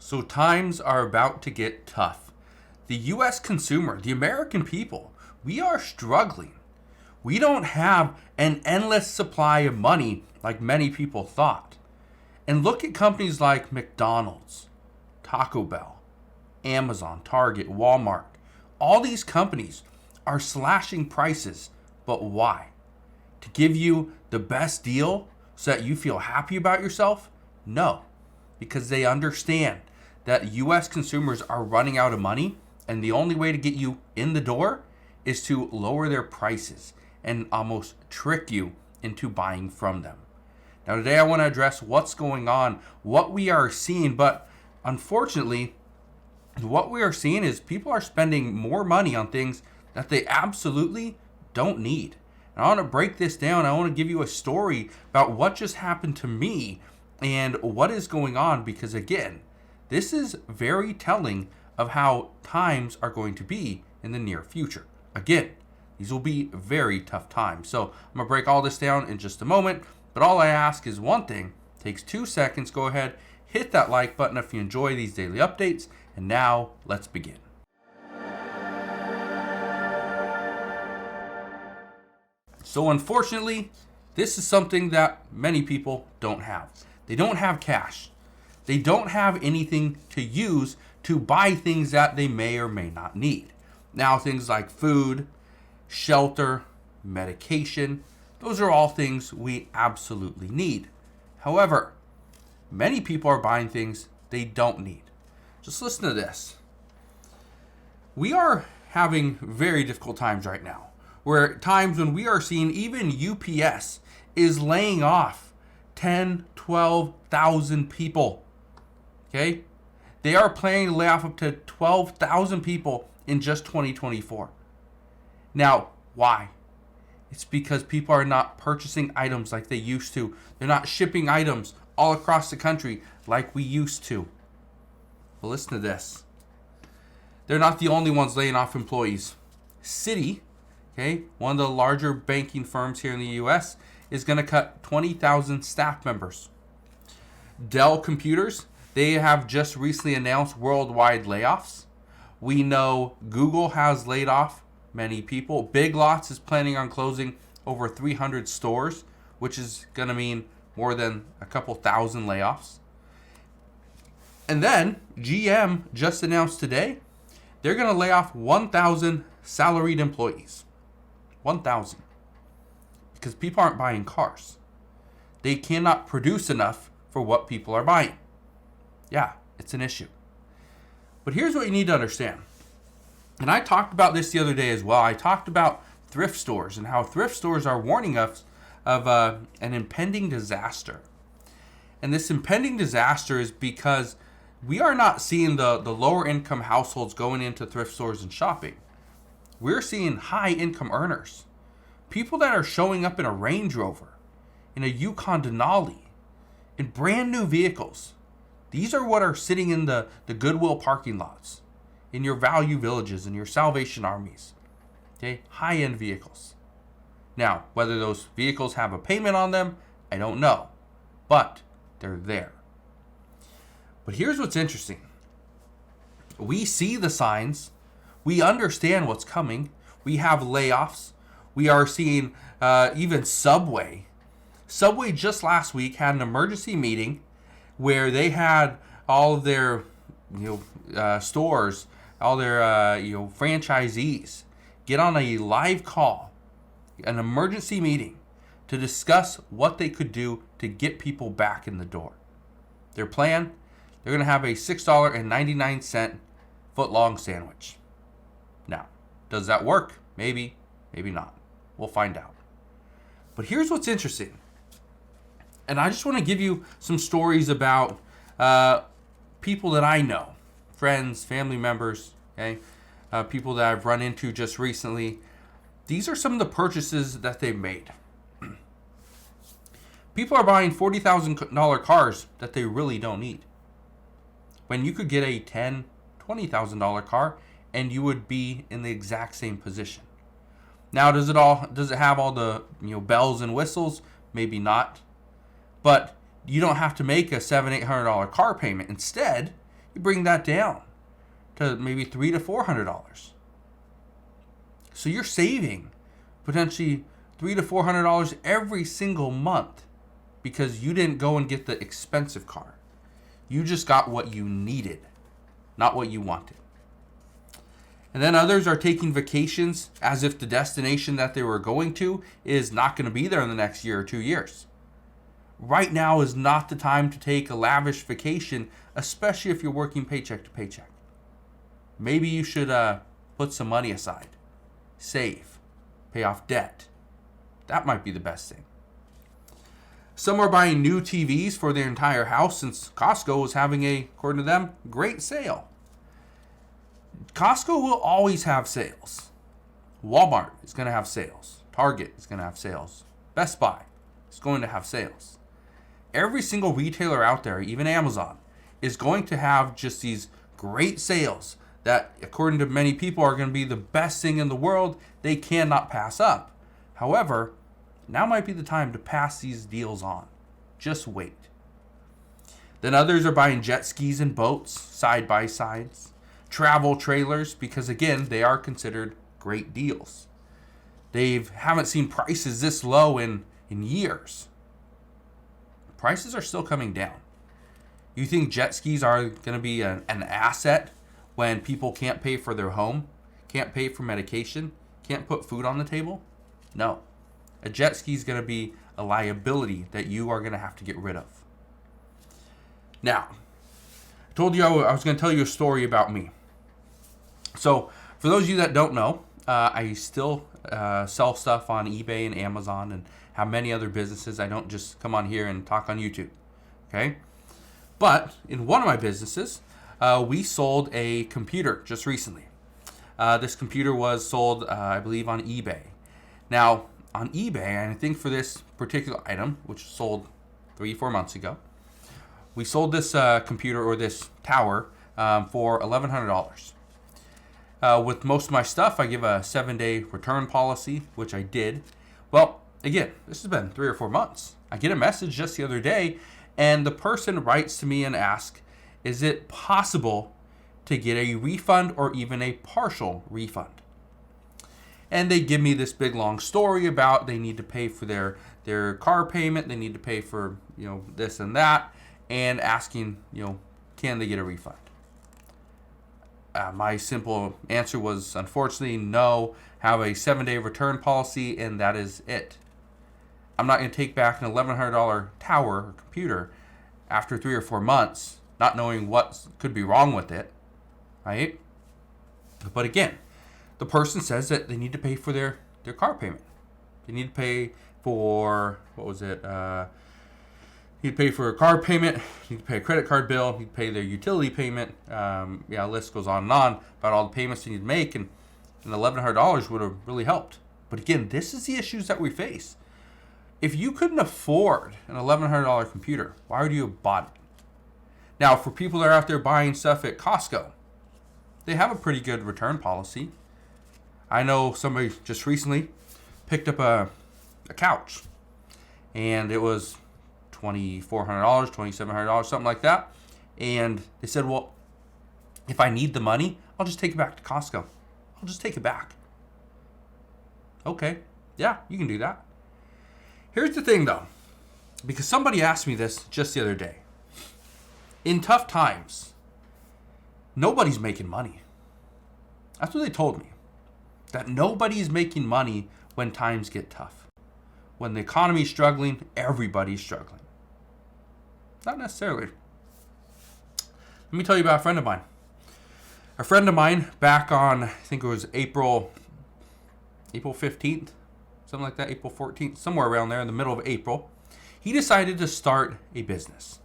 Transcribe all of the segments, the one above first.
So times are about to get tough. The US consumer, the American people, we are struggling. We don't have an endless supply of money like many people thought. And look at companies like McDonald's, Taco Bell, Amazon, Target, Walmart. All these companies are slashing prices. But why? To give you the best deal so that you feel happy about yourself? No, because they understand that US consumers are running out of money, and the only way to get you in the door is to lower their prices and almost trick you into buying from them. Now today I want to address what's going on, what we are seeing, but unfortunately, what we are seeing is people are spending more money on things that they absolutely don't need. And I want to break this down. I want to give you a story about what just happened to me and what is going on, because again, this is very telling of how times are going to be in the near future. Again, these will be very tough times. So I'm going to break all this down in just a moment. But all I ask is one thing. It takes 2 seconds. Go ahead, hit that like button if you enjoy these daily updates. And now let's begin. So unfortunately, this is something that many people don't have. They don't have cash. They don't have anything to use to buy things that they may or may not need. Now, things like food, shelter, medication, those are all things we absolutely need. However, many people are buying things they don't need. Just listen to this. We are having very difficult times right now, where times when we are seeing even UPS is laying off 10, 12,000 people. Okay? They are planning to lay off up to 12,000 people in just 2024. Now, why? It's because people are not purchasing items like they used to. They're not shipping items all across the country like we used to. Well, listen to this. They're not the only ones laying off employees. Citi, okay, one of the larger banking firms here in the US, is going to cut 20,000 staff members. Dell Computers, they have just recently announced worldwide layoffs. We know Google has laid off many people. Big Lots is planning on closing over 300 stores, which is going to mean more than a couple thousand layoffs. And then GM just announced today they're going to lay off 1,000 salaried employees. 1,000. Because people aren't buying cars. They cannot produce enough for what people are buying. Yeah, it's an issue. But here's what you need to understand. And I talked about this the other day as well. I talked about thrift stores and how thrift stores are warning us of an impending disaster. And this impending disaster is because we are not seeing the lower income households going into thrift stores and shopping. We're seeing high income earners. People that are showing up in a Range Rover, in a Yukon Denali, in brand new vehicles. These are what are sitting in the Goodwill parking lots, in your Value Villages, and your Salvation Armies. Okay, high-end vehicles. Now, whether those vehicles have a payment on them, I don't know. But they're there. But here's what's interesting. We see the signs. We understand what's coming. We have layoffs. We are seeing even Subway. Subway just last week had an emergency meeting where they had all of their stores, all their franchisees get on a live call, an emergency meeting, to discuss what they could do to get people back in the door. Their plan, they're going to have a $6.99 foot-long sandwich. Now, does that work? Maybe, maybe not. We'll find out. But here's what's interesting. And I just want to give you some stories about people that I know, friends, family members, okay, people that I've run into just recently. These are some of the purchases that they've made. People are buying $40,000 cars that they really don't need, when you could get a $10,000, $20,000 car and you would be in the exact same position. Now, does it have all the bells and whistles? Maybe not. But you don't have to make a $700-800 car payment. Instead, You bring that down to maybe $300 to $400. So you're saving potentially $300 to $400 every single month because you didn't go and get the expensive car. You just got what you needed, not what you wanted. And then others are taking vacations as if the destination that they were going to is not going to be there in the next year or 2 years. Right now is not the time to take a lavish vacation, especially if you're working paycheck to paycheck. Maybe you should put some money aside, save, pay off debt. That might be the best thing. Some are buying new TVs for their entire house since Costco is having according to them, great sale. Costco will always have sales. Walmart is going to have sales. Target is going to have sales. Best Buy is going to have sales. Every single retailer out there, even Amazon, is going to have just these great sales that, according to many people, are going to be the best thing in the world. They cannot pass up. However, now might be the time to pass these deals on. Just wait. Then others are buying jet skis and boats, side-by-sides, travel trailers, because again, they are considered great deals. They haven't seen prices this low in years. Prices are still coming down. You think jet skis are going to be an asset when people can't pay for their home, can't pay for medication, can't put food on the table? No. A jet ski is going to be a liability that you are going to have to get rid of. Now, I told you I was going to tell you a story about me. So, for those of you that don't know, I still sell stuff on eBay and Amazon and have many other businesses. I don't just come on here and talk on YouTube. Okay? But in one of my businesses, we sold a computer just recently. This computer was sold, I believe, on eBay. Now, on eBay, and I think for this particular item, which was sold 3-4 months ago, we sold this computer or this tower for $1,100. With most of my stuff, I give a 7-day return policy, which I did. Well, again, this has been 3 or 4 months. I get a message just the other day, and the person writes to me and asks, is it possible to get a refund or even a partial refund? And they give me this big long story about they need to pay for their car payment, they need to pay for this and that, and asking can they get a refund? My simple answer was, unfortunately, no. Have a 7-day return policy, and that is it. I'm not going to take back an $1,100 tower or computer after 3 or 4 months, not knowing what could be wrong with it, right? But again, the person says that they need to pay for their car payment. They need to pay for, you pay for a car payment, you pay a credit card bill, you pay their utility payment. The list goes on and on about all the payments you need to make, and $1,100 would have really helped. But again, this is the issues that we face. If you couldn't afford an $1,100 computer, why would you have bought it? Now, for people that are out there buying stuff at Costco, they have a pretty good return policy. I know somebody just recently picked up a couch, and it was $2,400, $2,700, something like that. And they said, well, if I need the money, I'll just take it back to Costco. I'll just take it back. Okay, yeah, you can do that. Here's the thing, though, because somebody asked me this just the other day. In tough times, nobody's making money. That's what they told me. That nobody's making money when times get tough. When the economy's struggling, everybody's struggling. Not necessarily. Let me tell you about a friend of mine. A friend of mine back on, I think it was April 15th, something like that, April 14th, somewhere around there in the middle of April, he decided to start a business.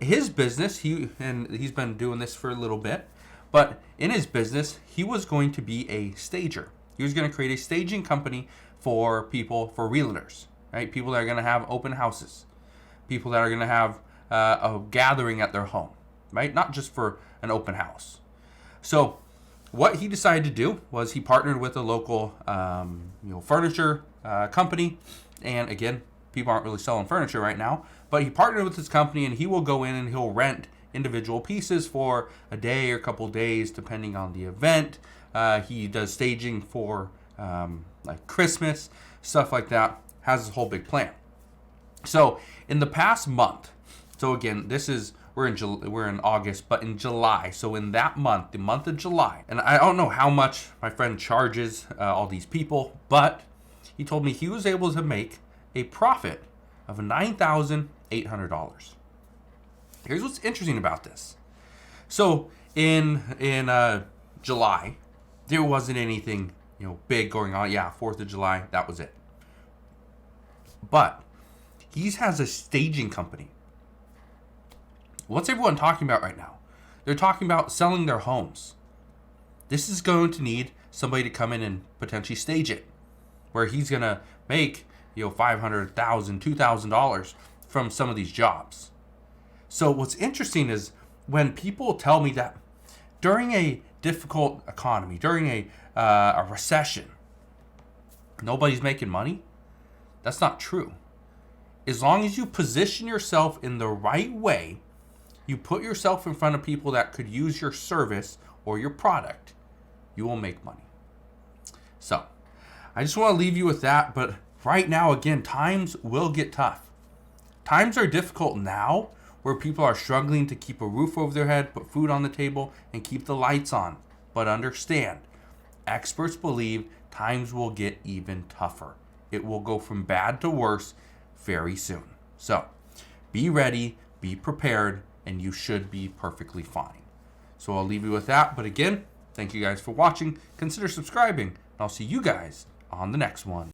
His business, he's been doing this for a little bit, but in his business, he was going to be a stager. He was going to create a staging company for people, for realtors, right? People that are going to have open houses, people that are going to have a gathering at their home, right? Not just for an open house. So what he decided to do was he partnered with a local furniture company. And again, people aren't really selling furniture right now, but he partnered with this company, and he will go in and he'll rent individual pieces for a day or a couple days, depending on the event. He does staging for like Christmas, stuff like that. Has this whole big plan. So in the past month, so again, we're in August, but in July. So in that month, the month of July, and I don't know how much my friend charges all these people, but he told me he was able to make a profit of $9,800. Here's what's interesting about this. So in July, there wasn't anything big going on. Yeah, 4th of July, that was it. But he has a staging company. What's everyone talking about right now? They're talking about selling their homes. This is going to need somebody to come in and potentially stage it, where he's going to make $500,000, $2,000 from some of these jobs. So what's interesting is when people tell me that during a difficult economy, during a recession, nobody's making money, that's not true. As long as you position yourself in the right way, you put yourself in front of people that could use your service or your product, you will make money. So I just want to leave you with that. But right now, again, times will get tough. Times are difficult now where people are struggling to keep a roof over their head, put food on the table, and keep the lights on. But understand, experts believe times will get even tougher. It will go from bad to worse very soon. So be ready, be prepared, and you should be perfectly fine. So I'll leave you with that. But again, thank you guys for watching. Consider subscribing, and I'll see you guys on the next one.